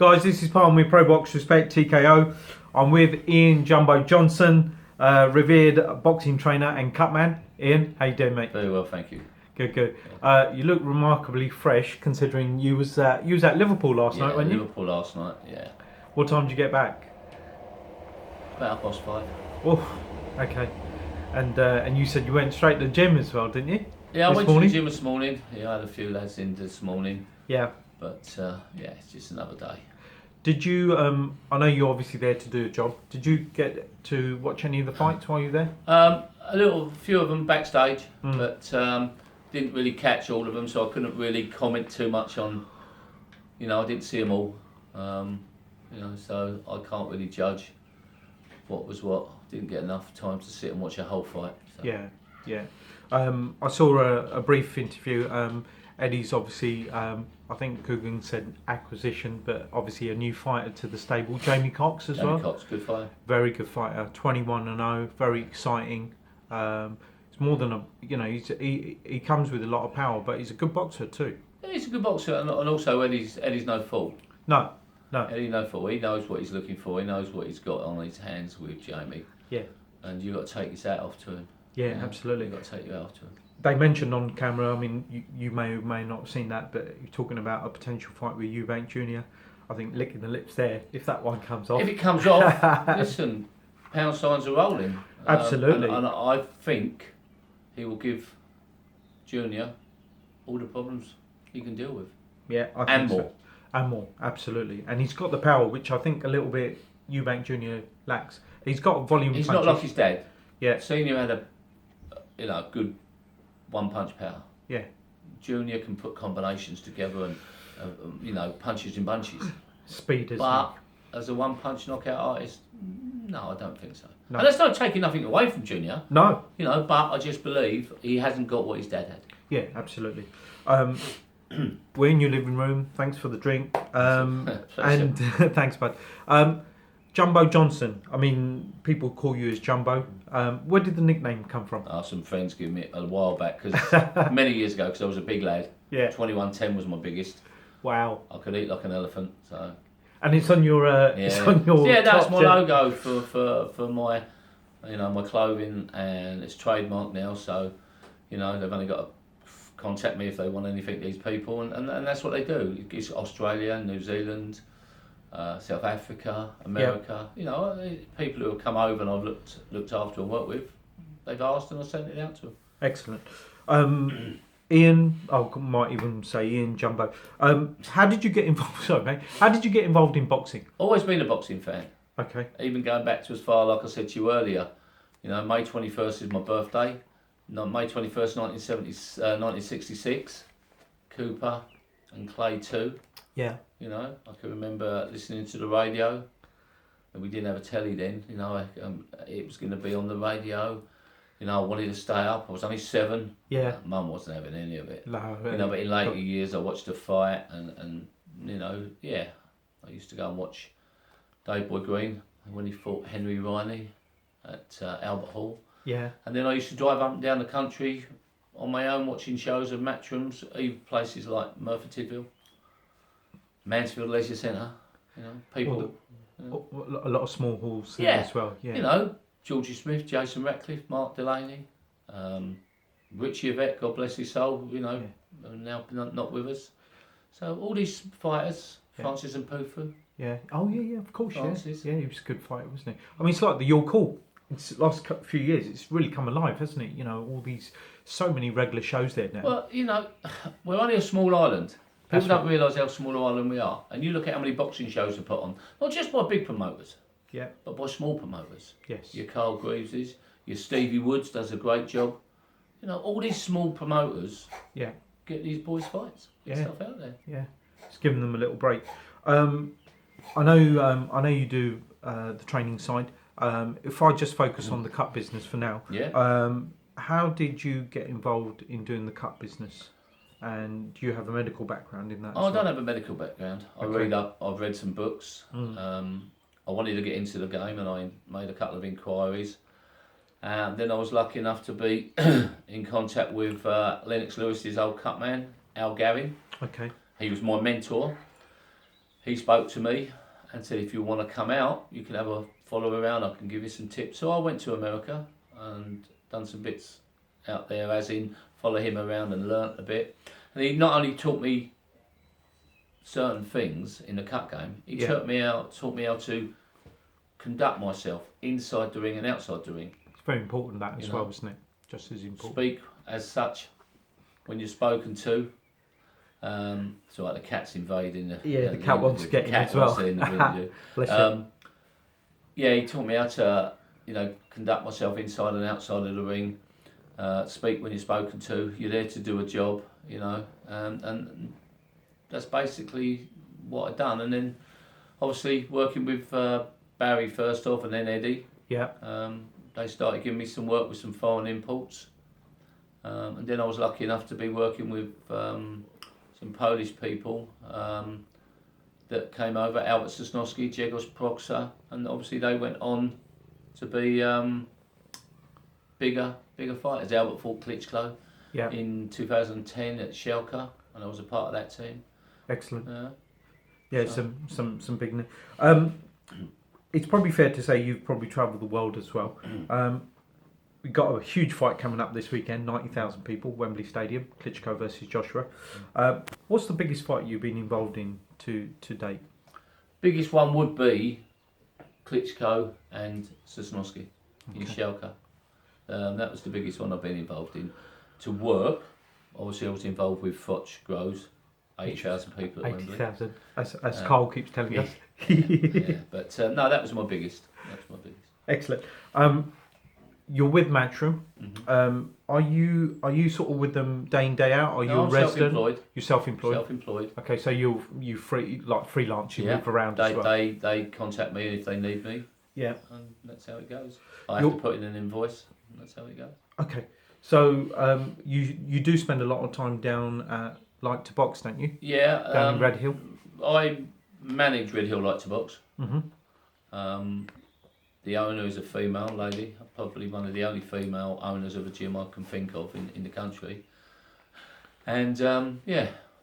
Guys, this is PARM with Pro Box Respect TKO. I'm with Ian Jumbo Johnson, revered boxing trainer and cutman. Ian, how you doing, mate? Very well, thank you. Good, good. You look remarkably fresh, considering you was at Liverpool last night, weren't you? Liverpool last night, yeah. What time did you get back? About 5:30. Oh, okay. And you said you went straight to the gym as well, didn't you? Yeah, I this went morning? to the gym this morning. Yeah, I had a few lads in this morning. Yeah. But yeah, it's just another day. Did you? I know you're obviously there to do a job. Did you get to watch any of the fights while you were there? A few of them backstage, but didn't really catch all of them, so I couldn't really comment too much on. You know, I didn't see them all. You know, so I can't really judge what was what. Didn't get enough time to sit and watch a whole fight. So. Yeah, yeah. I saw a brief interview. Eddie's obviously, I think Coogan said acquisition, but obviously a new fighter to the stable. Jamie Cox as well. Jamie Cox, good fighter. Very good fighter. 21-0, very exciting. It's more than a, you know, he comes with a lot of power, but he's a good boxer too. Yeah, he's a good boxer, and also Eddie's no fool. No. Eddie no fool. He knows what he's looking for. He knows what he's got on his hands with Jamie. Yeah. And you've got to take his hat off to him. Yeah, absolutely. You've got to take your hat off to him. They mentioned on camera, I mean, you may or may not have seen that, but you're talking about a potential fight with Eubank Jr. I think licking the lips there, if that one comes off. If it comes off, listen, pound signs are rolling. Absolutely. And I think he will give Junior all the problems he can deal with. Yeah, I think so. And more, absolutely. And he's got the power, which I think a little bit Eubank Jr. lacks. He's got volume. He's punches. not like his dad. Yeah. Senior had a good one-punch power. Yeah. Junior can put combinations together and punches in bunches. Speed, isn't But as a one-punch knockout artist, no, I don't think so. No. And that's not taking nothing away from Junior. No. You know, but I just believe he hasn't got what his dad had. Yeah, absolutely. We're in your living room. Thanks for the drink. And thanks, bud. Jumbo Johnson. I mean, people call you as Jumbo. Where did the nickname come from? Some friends gave me a while back, because many years ago, because I was a big lad. Yeah. 2110 was my biggest. Wow. I could eat like an elephant. So. And it's on your. It's on your. Yeah, that's my logo for my, my clothing, and it's trademarked now. So, they've only got to contact me if they want anything. These people, and that's what they do. It's Australia, New Zealand. South Africa, America, people who have come over and I've looked after and worked with, they've asked and I sent it out to them. Excellent. Ian, I might even say Ian Jumbo. How did you get involved? Sorry, mate. How did you get involved in boxing? Always been a boxing fan. Okay. Even going back to as far, like I said to you earlier, May 21st is my birthday. May 21st, 1966. Cooper and Clay 2. Yeah. I can remember listening to the radio, and we didn't have a telly then. It was going to be on the radio. I wanted to stay up. I was only 7. Yeah. Mum wasn't having any of it. No. But in later years, I watched the fight, and yeah, I used to go and watch Dave Boy Green when he fought Henry Riney at Albert Hall. Yeah. And then I used to drive up and down the country on my own, watching shows of Matchrooms, even places like Merthyr Tydfil. Mansfield Leisure Centre, people. A lot of small halls as well. Yeah. Georgie Smith, Jason Ratcliffe, Mark Delaney, Richie Yvette, God bless his soul, are now not with us. So all these fighters, Francis and Pufu. Yeah. Oh yeah, of course. Francis. Yeah, he was a good fighter, wasn't he? I mean, it's like the York Hall. It's the last few years, it's really come alive, hasn't it? All these, so many regular shows there now. Well, we're only a small island. People don't realise how small an island we are. And you look at how many boxing shows are put on, not just by big promoters, but by small promoters. Yes. Your Carl Greaveses, your Stevie Woods does a great job. All these small promoters get these boys fights, get stuff out there. Yeah, it's giving them a little break. I know you do the training side. If I just focus on the cut business for now, how did you get involved in doing the cut business? And do you have a medical background in that? I don't have a medical background. Okay. I've read some books. I wanted to get into the game, and I made a couple of inquiries. And then I was lucky enough to be in contact with Lennox Lewis's old cutman, Al Gavin. Okay. He was my mentor. he spoke to me and said, if you want to come out, you can have a follow around, I can give you some tips. So I went to America and done some bits out there, as in follow him around and learnt a bit. And he not only taught me certain things in the cut game, he taught me how to conduct myself inside the ring and outside the ring. It's very important that as well, isn't it? Just as important. Speak as such when you're spoken to. So like the cat's invading the cat wants to get in as well. He taught me how to, conduct myself inside and outside of the ring. Speak when you're spoken to. You're there to do a job, and that's basically what I've done. And then, obviously, working with Barry first off, and then Eddie. Yeah. They started giving me some work with some foreign imports, and then I was lucky enough to be working with some Polish people that came over, Albert Sosnowski, Jegos Proksa, and obviously they went on to be bigger fighters. Albert fought Klitschko in 2010 at Schalke, and I was a part of that team. Excellent. Some big. It's probably fair to say you've probably travelled the world as well. We've got a huge fight coming up this weekend, 90,000 people, Wembley Stadium, Klitschko versus Joshua. What's the biggest fight you've been involved in to date? Biggest one would be Klitschko and Sosnowski in Schalke. That was the biggest one I've been involved in. To work, obviously I was involved with Foch Groves, 80,000 people at Wembley. 80,000, as Carl keeps telling us. But no, that was my biggest. Excellent. You're with Matchroom. Are you sort of with them day in day out? Are you a resident? Self-employed. You're self-employed. Self-employed. Okay, so you freelance. You move around as well. They contact me if they need me. Yeah. And that's how it goes. I have to put in an invoice. And that's how it goes. Okay, so you do spend a lot of time down at Like to Box, don't you? Yeah. Down in Red Hill. I manage Red Hill Like to Box. Mm-hmm. The owner is a female lady, probably one of the only female owners of a gym I can think of in the country. And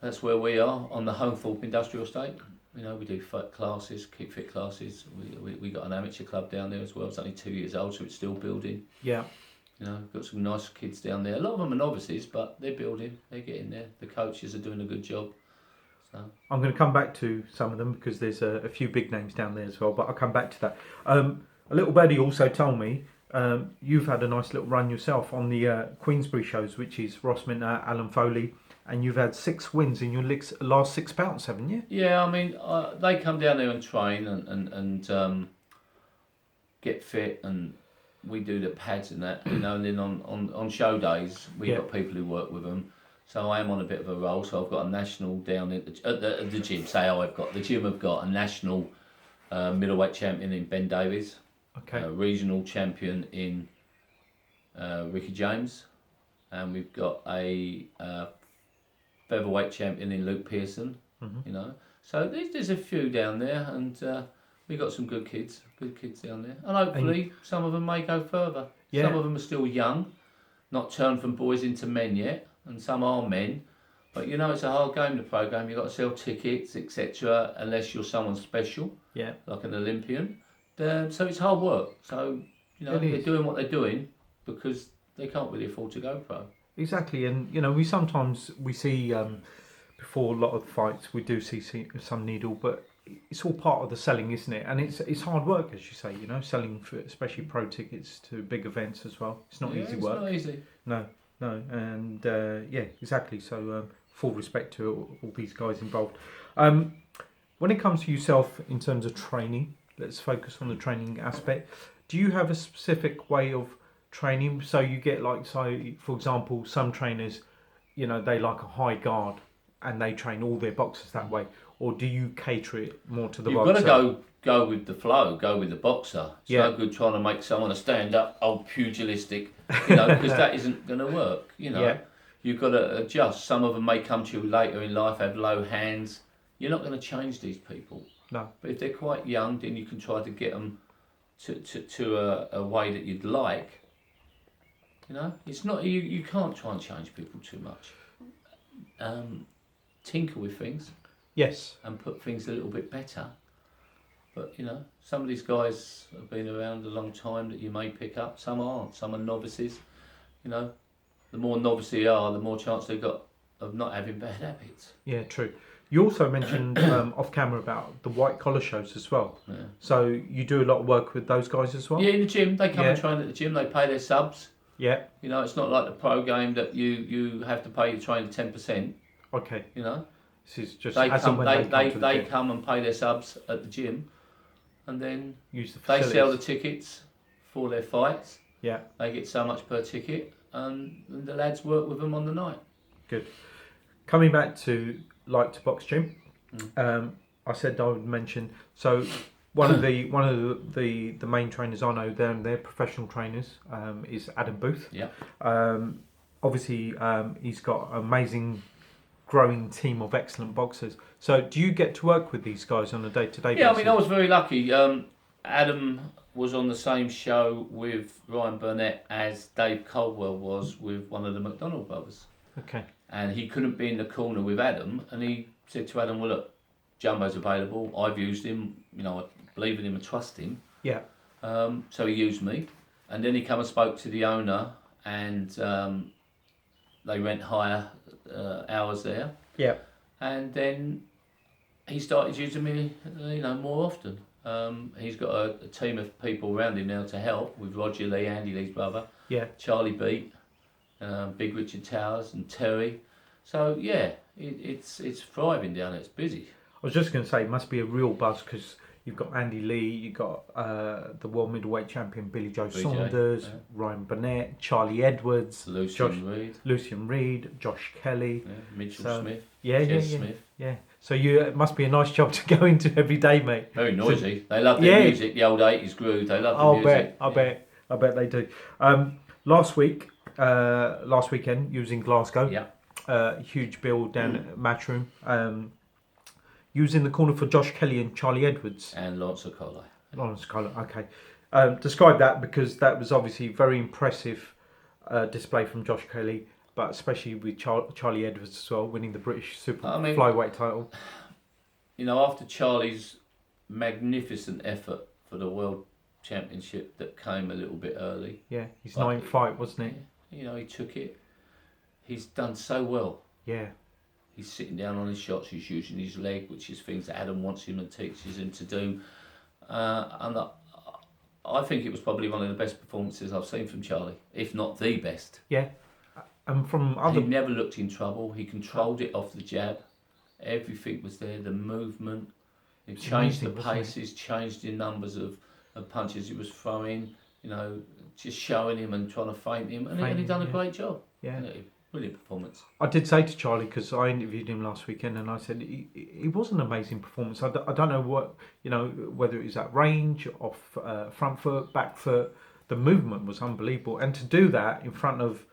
that's where we are on the Holmthorpe Industrial Estate. We do fit classes, keep fit classes. We got an amateur club down there as well. It's only 2 years old, so it's still building. Yeah. Got some nice kids down there. A lot of them are novices, but they're building. They're getting there. The coaches are doing a good job. So I'm going to come back to some of them because there's a few big names down there as well. But I'll come back to that. A little birdie also told me you've had a nice little run yourself on the Queensbury shows, which is Ross Minter, Alan Foley, and you've had 6 wins in your last 6 bouts, haven't you? Yeah, I mean, they come down there and train and get fit, and we do the pads and that, and then on show days, we've got people who work with them. So I am on a bit of a roll, so I've got a national down at the gym. The gym have got a national middleweight champion in Ben Davies. Okay. A regional champion in Ricky James, and we've got a featherweight champion in Luke Pearson. Mm-hmm. So there's a few down there, and we got some good kids down there, and hopefully some of them may go further. Yeah. Some of them are still young, not turned from boys into men yet, and some are men. But it's a hard game, the program. You've got to sell tickets, etc. Unless you're someone special, like an Olympian. So it's hard work. So they're doing what they're doing because they can't really afford to go pro. Exactly, and we sometimes see before a lot of fights we do see some needle, but it's all part of the selling, isn't it? And it's hard work, as you say. Selling for especially pro tickets to big events as well. It's not easy work. It's not easy. No, and exactly. So full respect to all these guys involved. When it comes to yourself in terms of training. Let's focus on the training aspect. Do you have a specific way of training? So you get for example, some trainers, they like a high guard and they train all their boxers that way. Or do you cater it more to the boxer? You've got to go with the flow, go with the boxer. It's no good trying to make someone a stand-up, old pugilistic, because that isn't going to work, You've got to adjust. Some of them may come to you later in life, have low hands. You're not going to change these people. No. But if they're quite young, then you can try to get them to a way that you'd like. It's not you can't try and change people too much. Tinker with things. Yes. And put things a little bit better. But, you know, some of these guys have been around a long time that you may pick up. Some aren't. Some are novices. You know, the more novice they are, the more chance they've got of not having bad habits. Yeah, true. You also mentioned off camera about the white collar shows as well. Yeah. So you do a lot of work with those guys as well? Yeah, in the gym. They come and train at the gym. They pay their subs. Yeah. You know, it's not like the pro game that you have to pay your trainer 10%. Okay. You know, this is just they come come and pay their subs at the gym, and then use the they sell the tickets for their fights. Yeah. They get so much per ticket, and the lads work with them on the night. Good. Coming back to Like to Box Gym, I said I would mention. So one of the main trainers I know, they're professional trainers, is Adam Booth. Yeah. Obviously, he's got an amazing growing team of excellent boxers. So do you get to work with these guys on a day-to-day basis? Yeah, I mean, I was very lucky. Adam was on the same show with Ryan Burnett as Dave Caldwell was with one of the McDonald brothers. Okay. And he couldn't be in the corner with Adam, and he said to Adam, well, look, Jumbo's available. I've used him. You know, I believe in him and trust him. Yeah. So he used me. And then he come and spoke to the owner, and they rent hire hours there. Yeah. And then he started using me, you know, more often. He's got a team of people around him now to help, with Roger Lee, Andy Lee's brother. Yeah. Charlie Beat, Big Richard Towers and Terry. So yeah, it's thriving down there. It's busy. I was just going to say, it must be a real buzz because you've got Andy Lee, you've got the world middleweight champion Billy Joe Saunders, Ryan Burnett, Charlie Edwards, Lucian Reed, Josh Kelly, Mitchell Smith, Smith. Yeah. So it must be a nice job to go into every day, mate. Very noisy. They love the music, the old 80s groove. They love the music. I bet they do. Last weekend, you was in Glasgow. Yeah. Huge bill down at Matchroom. You was in the corner for Josh Kelly and Charlie Edwards. And Lawrence O'Connor. Okay. Describe that, because that was obviously very impressive display from Josh Kelly, but especially with Charlie Edwards as well, winning the British Super Flyweight title. You know, after Charlie's magnificent effort for the World Championship that came a little bit early. Yeah, his ninth fight, wasn't it? You know, he took it. He's done so well. Yeah. He's sitting down on his shots, he's using his leg, which is things that Adam wants him and teaches him to do. And I think it was probably one of the best performances I've seen from Charlie, if not the best. Yeah. And from other... He never looked in trouble. He controlled it off the jab. Everything was there, the movement. He changed the paces, changed the numbers of punches he was throwing, you know, just showing him and trying to feint him. And he done a great job. Yeah. Brilliant performance. I did say to Charlie, because I interviewed him last weekend, and I said it was an amazing performance. I don't know what, you know, whether it was that range, off front foot, back foot. The movement was unbelievable, and to do that in front of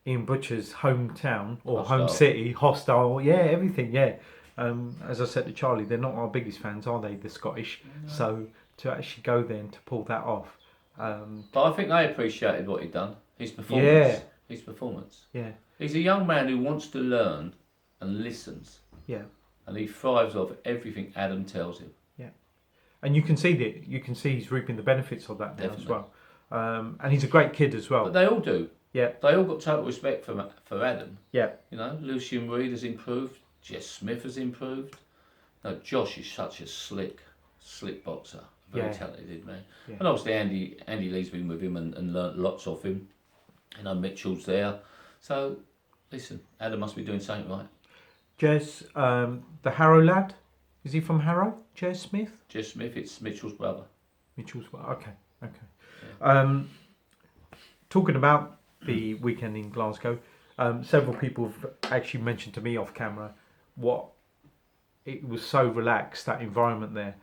Ian Butcher's hometown or home city, hostile, everything, as I said to Charlie, they're not our biggest fans, are they, the Scottish? No. So to actually go there and to pull that off. But I think they appreciated what he'd done, his performance. Yeah. His performance. Yeah. He's a young man who wants to learn and listens. Yeah. And he thrives off everything Adam tells him. Yeah. And you can see that. You can see he's reaping the benefits of that now as well. And he's a great kid as well. But they all do. Yeah. They all got total respect for Adam. Yeah. You know, Lucian Reed has improved. Jess Smith has improved. No, Josh is such a slick boxer. Very talented man. Yeah. And obviously Andy Lee's been with him and learnt lots of him. You know, Mitchell's there. So, listen, Adam must be doing something right. Jez, the Harrow lad, is he from Harrow? Jez Smith? Jez Smith, it's Mitchell's brother. Okay. Yeah. Talking about the weekend in Glasgow, several people have actually mentioned to me off camera what it was so relaxed, that environment there.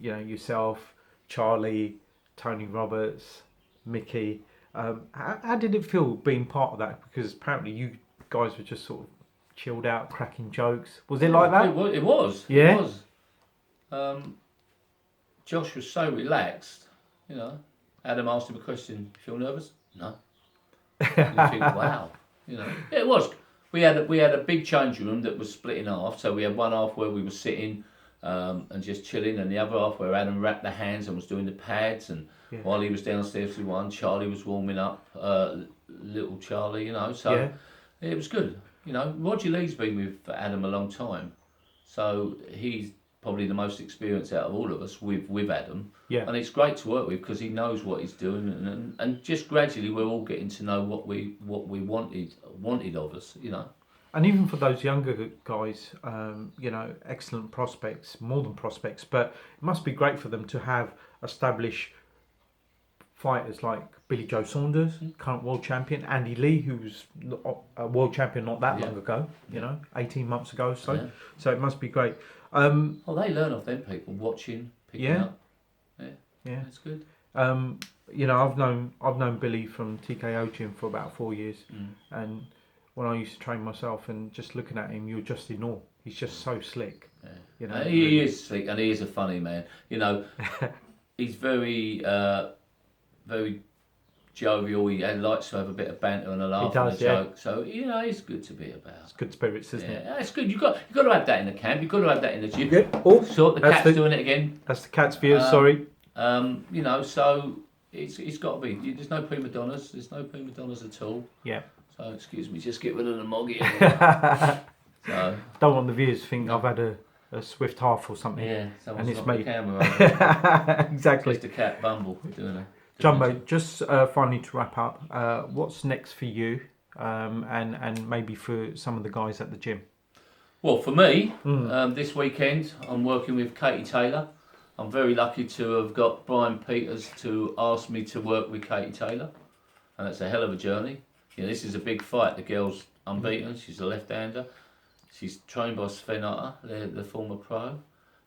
You know, yourself, Charlie, Tony Roberts, Mickey. How did it feel being part of that? Because apparently you guys were just sort of chilled out, cracking jokes. Was it like that? It was. Yeah. It was. Josh was so relaxed. You know, Adam asked him a question. You feel nervous? No. You think, wow. You know, it was. we had a big change room that was split in half. So we had one half where we were sitting and just chilling, and the other half where Adam wrapped the hands and was doing the pads, and while he was downstairs with one, Charlie was warming up, little Charlie, you know. So it was good. You know, Roger Lee's been with Adam a long time, so he's probably the most experienced out of all of us with Adam. Yeah. And it's great to work with because he knows what he's doing, and just gradually we're all getting to know what we wanted of us, you know. And even for those younger guys, you know, excellent prospects, more than prospects, but it must be great for them to have established fighters like Billy Joe Saunders, current world champion, Andy Lee, who was a world champion not that long ago, you know, 18 months ago or so. Yeah. So it must be great. Well, they learn off them people, watching, picking up. Yeah, that's good. You know, I've known Billy from TKO Gym for about 4 years, and when I used to train myself, and just looking at him, you're just in awe. He's just so slick. Yeah. You know, he is slick, and he is a funny man. You know, he's very, very jovial. He likes to have a bit of banter and a laugh and a joke. So you know, he's good to be about. It's good spirits, isn't it? Yeah, it's good. You've got to have that in the camp. You've got to have that in the gym. Yeah. Oh, the cat's doing it again. That's the cat's view. Sorry. You know, so it's got to be. There's no prima donnas. There's no prima donnas at all. Yeah. So excuse me, just get rid of the moggy. So don't want the viewers to think I've had a swift half or something. Yeah, and it's me. The camera Exactly. Just a cat Bumble doing it. Jumbo, just finally to wrap up, what's next for you, and maybe for some of the guys at the gym? Well, for me, this weekend I'm working with Katie Taylor. I'm very lucky to have got Brian Peters to ask me to work with Katie Taylor, and that's a hell of a journey. You know, this is a big fight. The girl's unbeaten. She's a left-hander. She's trained by Sven Utter, the former pro.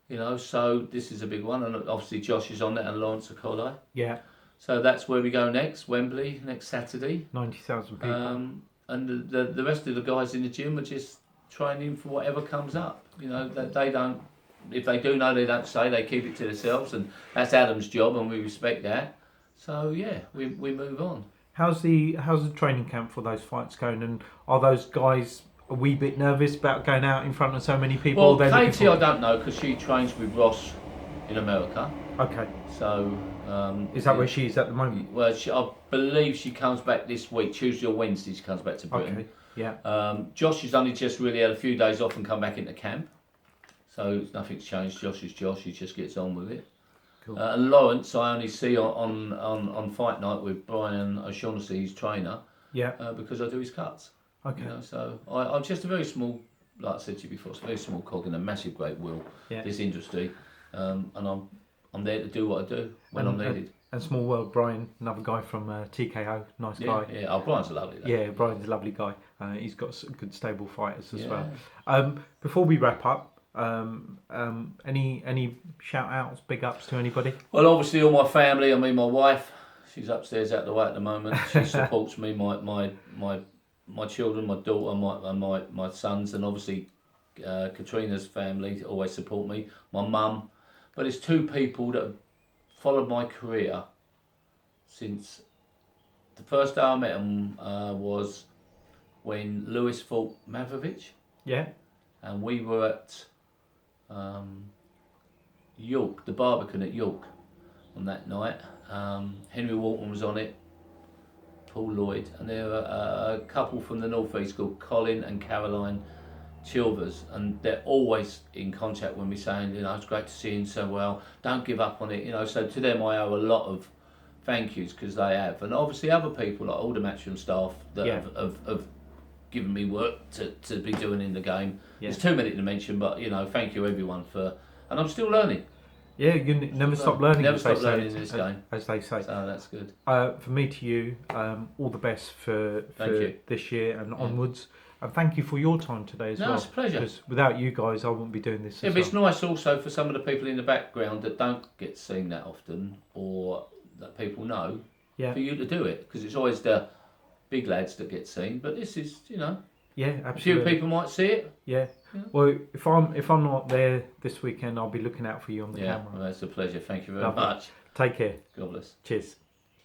You know, so this is a big one, and obviously Josh is on that, and Lawrence Akoli. Yeah. So that's where we go next, Wembley, next Saturday. 90,000 people. And the rest of the guys in the gym are just training for whatever comes up. You know, that they don't, if they do know, they don't say, they keep it to themselves, and that's Adam's job, and we respect that. So yeah, we move on. How's the training camp for those fights going, and are those guys a wee bit nervous about going out in front of so many people? Well, Katie, I don't know, because she trains with Ross in America. Okay. So is that where she is at the moment? Well, I believe she comes back this week, Tuesday or Wednesday. She comes back to Britain. Okay. Yeah. Josh has only just really had a few days off and come back into camp, so nothing's changed. Josh is Josh. He just gets on with it. Cool. And Lawrence, I only see on fight night with Brian O'Shaughnessy, his trainer. Yeah. Because I do his cuts. Okay. You know, so I'm just a very small, like I said to you before, it's a very small cog in a massive great wheel. Yeah. This industry, and I'm there to do what I do when I'm needed. And small world, Brian, another guy from TKO, nice guy. Yeah. Oh, Brian's a lovely guy. Yeah, Brian's a lovely guy. He's got some good stable fighters as well. Before we wrap up, any shout outs, big ups to anybody? Well, obviously all my family. I mean, my wife, she's upstairs out the way at the moment. She supports me, my children, my daughter, and my sons, and obviously Katrina's family always support me. My mum, but it's two people that have followed my career since the first day I met them was when Lewis fought Mavrovich. Yeah. And we were at York, the Barbican at York on that night. Henry Walton was on it, Paul Lloyd, and there were a couple from the North East called Colin and Caroline Chilvers, and they're always in contact with me saying, you know, it's great to see him so well, don't give up on it, you know. So to them I owe a lot of thank yous, because they have, and obviously other people like all the Matchroom staff that have given me work to be doing in the game. There's too many to mention, but you know, thank you everyone for, and I'm still learning. Yeah, you never stop learning. Never stop learning in this game, as they say. So that's good. For me to you, all the best for this year and onwards. And thank you for your time today as well. No, it's a pleasure. Because without you guys, I wouldn't be doing this. Yeah, but it's nice also for some of the people in the background that don't get seen that often, or that people know, for you to do it. Because it's always the big lads that get seen, but this is, you know, absolutely. A few people might see it. Yeah. Well, if I'm not there this weekend, I'll be looking out for you on the camera. Well, that's a pleasure. Thank you very much. Take care. God bless. Cheers.